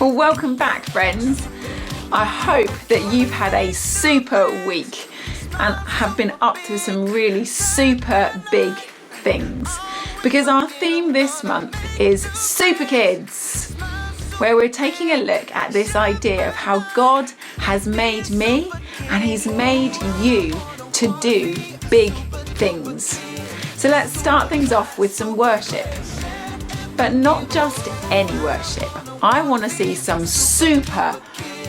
Well, welcome back, friends. I hope that you've had a super week and have been up to some really super big things, because our theme this month is Super Kids, where we're taking a look at this idea of how God has made me and He's made you to do big things. So let's start things off with some worship, but not just any worship. I want to see some super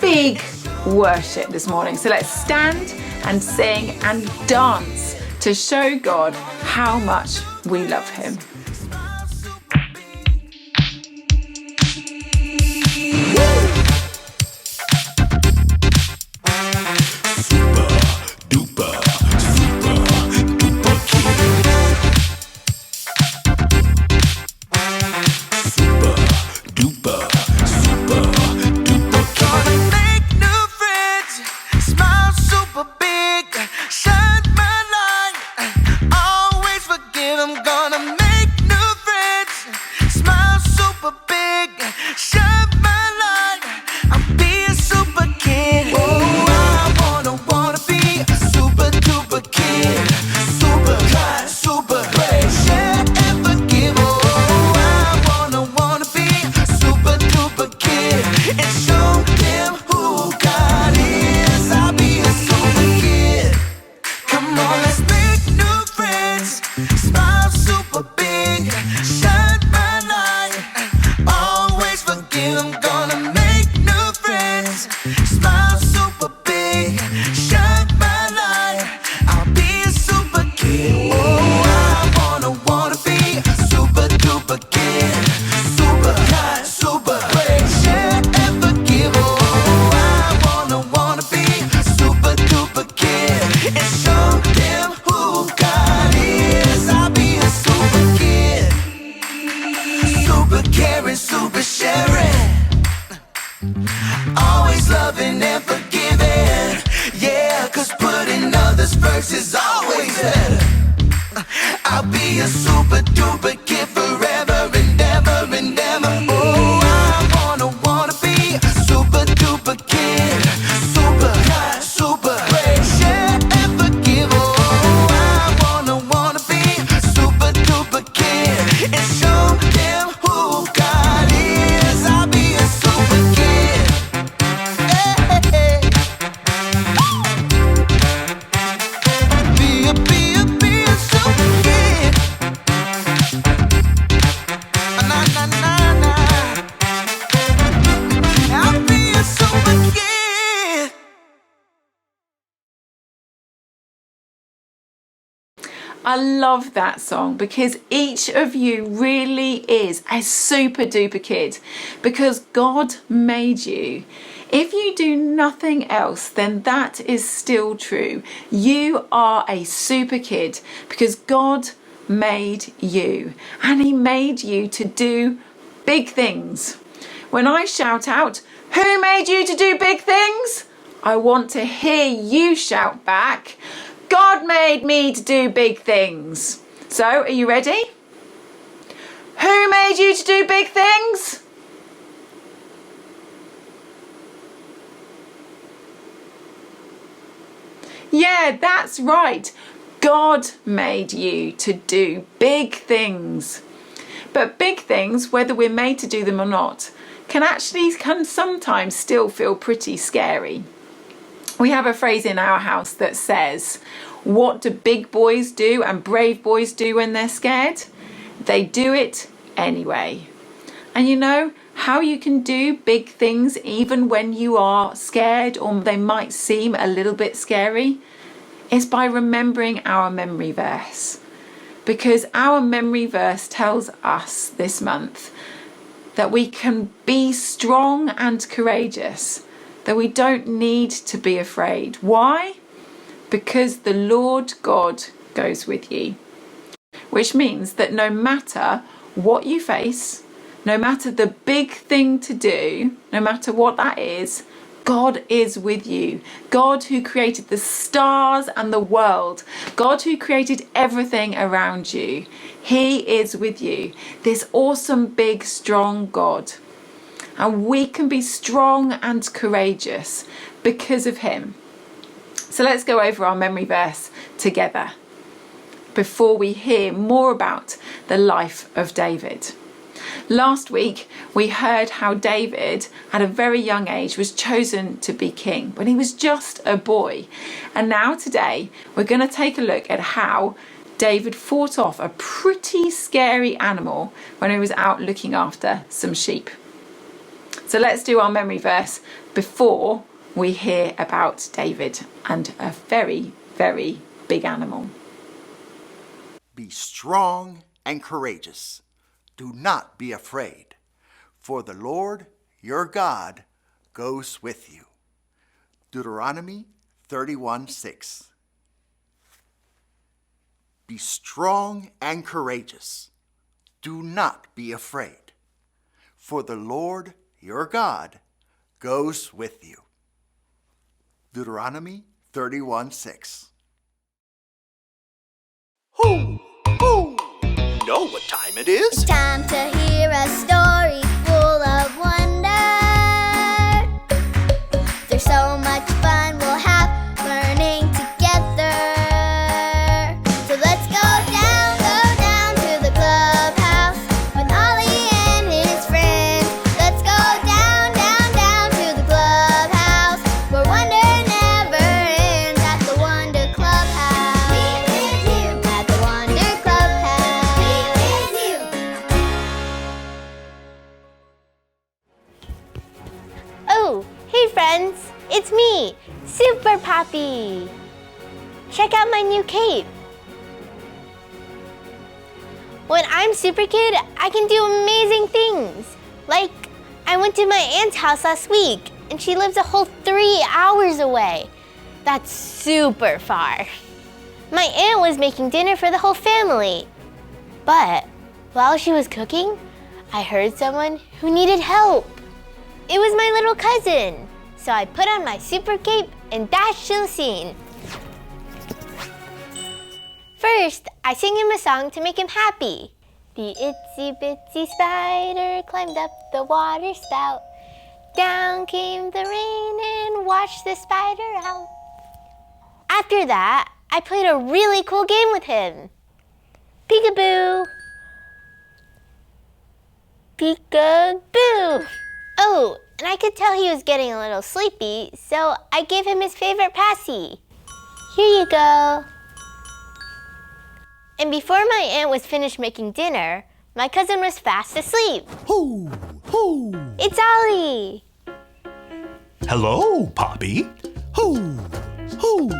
big worship this morning. So let's stand and sing and dance to show God how much we love Him. I love that song because each of you really is a super duper kid because God made you. If you do nothing else, then that is still true. You are a super kid because God made you and He made you to do big things. When I shout out, "Who made you to do big things?" I want to hear you shout back, "God made me to do big things." So, are you ready? Who made you to do big things? Yeah, that's right. God made you to do big things. But big things, whether we're made to do them or not, can sometimes still feel pretty scary. We have a phrase in our house that says, what do big boys do and brave boys do when they're scared? They do it anyway. And you know how you can do big things even when you are scared or they might seem a little bit scary? It's by remembering our memory verse. Because our memory verse tells us this month that we can be strong and courageous, that we don't need to be afraid. Why? Because the Lord God goes with you. Which means that no matter what you face, no matter the big thing to do, no matter what that is, God is with you. God who created the stars and the world. God who created everything around you. He is with you. This awesome, big, strong God. and we can be strong and courageous because of him. So let's go over our memory verse together before we hear more about the life of David. Last week, we heard how David, at a very young age, was chosen to be king when he was just a boy. And now today, we're going to take a look at how David fought off a pretty scary animal when he was out looking after some sheep. So let's do our memory verse before we hear about David and a very, very big animal. Be strong and courageous. Do not be afraid, for the Lord your God goes with you. Deuteronomy 31:6. Be strong and courageous. Do not be afraid, for the Lord your God goes with you. Deuteronomy 31:6. Hoo! Hoo! You know what time it is? It's time to hear a story full of wonder. There's so much fun we'll have learning together. So let's go down to the clubhouse with Ollie and his friends. Let's go down to the clubhouse where wonder never ends at the Wonder Clubhouse. Be with you at the Wonder Clubhouse. Be with you. Oh, hey friends, it's me, Super Poppy. Check out my new cape. When I'm Super Kid, I can do amazing things. Like, I went to my aunt's house last week, and she lives a whole 3 hours away. That's super far. My aunt was making dinner for the whole family. But while she was cooking, I heard someone who needed help. It was my little cousin. So I put on my super cape and dashed to the scene. First, I sang him a song to make him happy. The itsy bitsy spider climbed up the water spout. Down came the rain and washed the spider out. After that, I played a really cool game with him. Peekaboo. Peekaboo. Oh, and I could tell he was getting a little sleepy, so I gave him his favorite passy. Here you go. And before my aunt was finished making dinner, my cousin was fast asleep. Hoo! Hoo! It's Ollie. Hello, Poppy. Hoo! Hoo!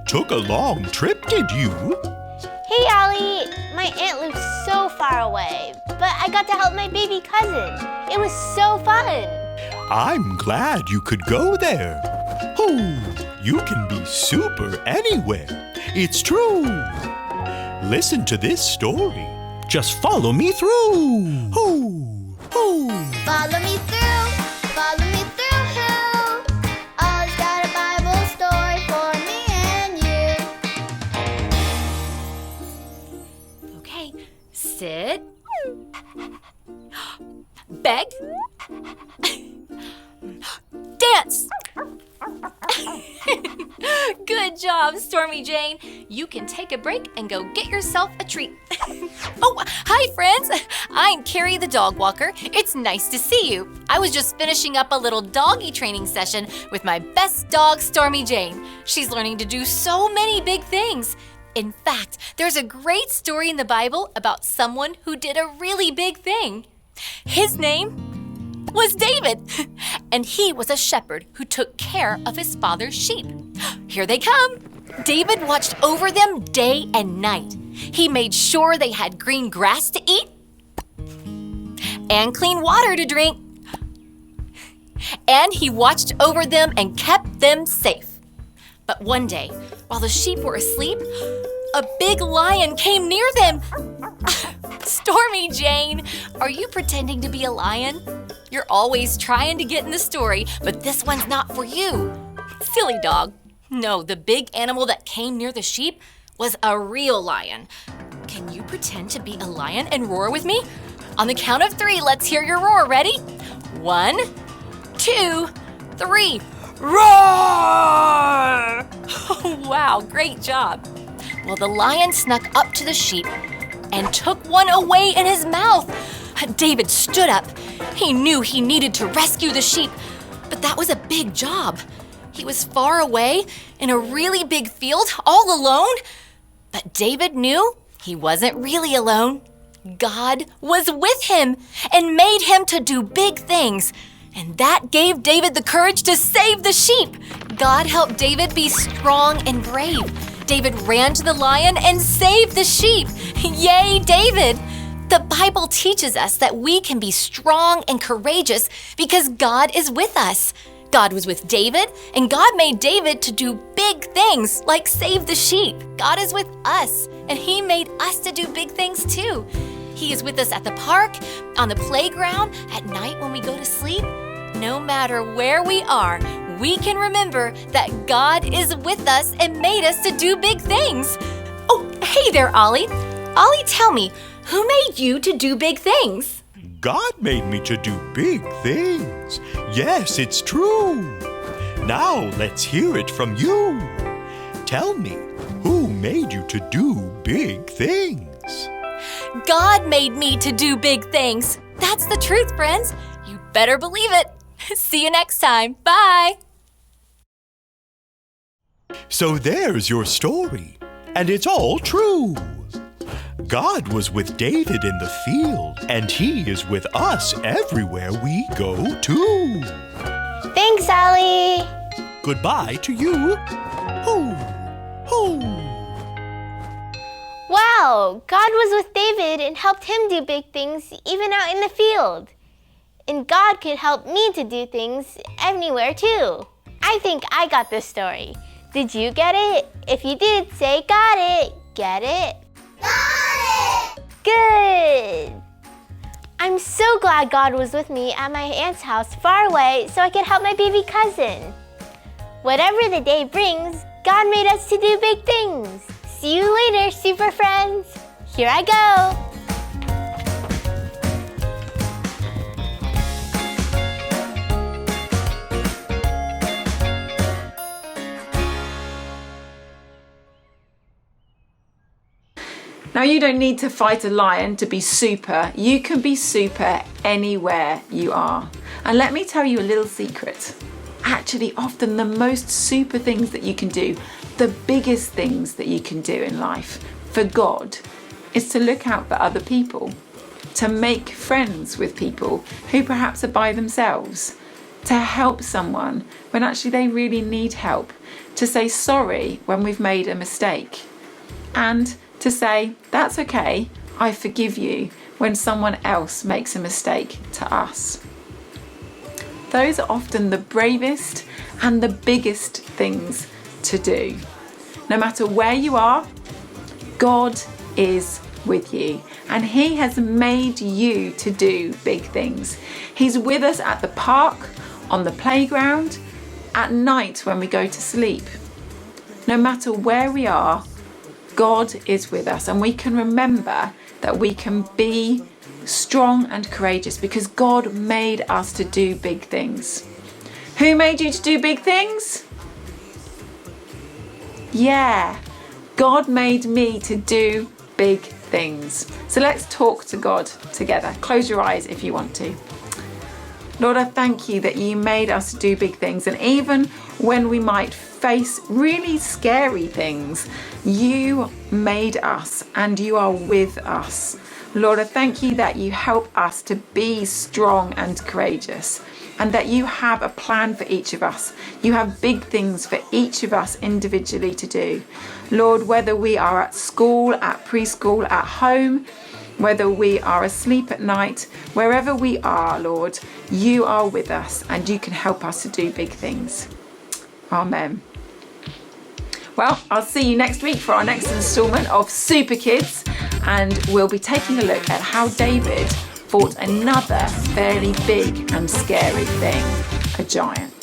Took a long trip, did you? Hey, Ollie. My aunt lives so far away, but I got to help my baby cousin. It was so fun. I'm glad you could go there. Hoo! You can be super anywhere. It's true. Listen to this story. Just follow me through. Hoo! Hoo! Follow me through. Follow me through. Ollie's got a Bible story for me and you. Okay, sit. Beg. Dance. Good job, Stormy Jane. You can take a break and go get yourself a treat. Oh, hi, friends. I'm Carrie the dog walker. It's nice to see you. I was just finishing up a little doggy training session with my best dog, Stormy Jane. She's learning to do so many big things. In fact, there's a great story in the Bible about someone who did a really big thing. His name was David, and he was a shepherd who took care of his father's sheep. Here they come. David watched over them day and night. He made sure they had green grass to eat and clean water to drink. And he watched over them and kept them safe. But one day, while the sheep were asleep, a big lion came near them. Stormy Jane, are you pretending to be a lion? You're always trying to get in the story, but this one's not for you. Silly dog. No, the big animal that came near the sheep was a real lion. Can you pretend to be a lion and roar with me? On the count of 3, let's hear your roar. Ready? 1, 2, 3. Roar! Wow, great job. Well, the lion snuck up to the sheep and took one away in his mouth. David stood up. He knew he needed to rescue the sheep, but that was a big job. He was far away in a really big field, all alone. But David knew he wasn't really alone. God was with him and made him to do big things. And that gave David the courage to save the sheep. God helped David be strong and brave. David ran to the lion and saved the sheep. Yay, David! The Bible teaches us that we can be strong and courageous because God is with us. God was with David, and God made David to do big things like save the sheep. God is with us, and He made us to do big things too. He is with us at the park, on the playground, at night when we go to sleep. No matter where we are, we can remember that God is with us and made us to do big things. Oh, hey there, Ollie. Ollie, tell me, who made you to do big things? God made me to do big things. Yes, it's true. Now let's hear it from you. Tell me, who made you to do big things? God made me to do big things. That's the truth, friends. You better believe it. See you next time. Bye. So there's your story, and it's all true. God was with David in the field, and He is with us everywhere we go too. Thanks, Ollie. Goodbye to you. Hoo, hoo. Wow, God was with David and helped him do big things even out in the field. And God could help me to do things anywhere too. I think I got this story. Did you get it? If you did, say got it. Get it? Got it! Good! I'm so glad God was with me at my aunt's house far away so I could help my baby cousin. Whatever the day brings, God made us to do big things. See you later, super friends. Here I go. Now, you don't need to fight a lion to be super. You can be super anywhere you are. And let me tell you a little secret. Actually, often the most super things that you can do, the biggest things that you can do in life for God, is to look out for other people, to make friends with people who perhaps are by themselves, to help someone when actually they really need help, to say sorry when we've made a mistake, and to say, that's okay, I forgive you, when someone else makes a mistake to us. Those are often the bravest and the biggest things to do. No matter where you are, God is with you, and He has made you to do big things. He's with us at the park, on the playground, at night when we go to sleep. No matter where we are, God is with us, and we can remember that we can be strong and courageous because God made us to do big things. Who made you to do big things? Yeah, God made me to do big things. So let's talk to God together. Close your eyes if you want to. Lord, I thank you that you made us do big things, and even when we might face really scary things, you made us and you are with us. Lord, I thank you that you help us to be strong and courageous, and that you have a plan for each of us. You have big things for each of us individually to do. Lord, whether we are at school, at preschool, at home, whether we are asleep at night, wherever we are, Lord, you are with us and you can help us to do big things. Amen. Well, I'll see you next week for our next instalment of Super Kids, and we'll be taking a look at how David fought another very big and scary thing, a giant.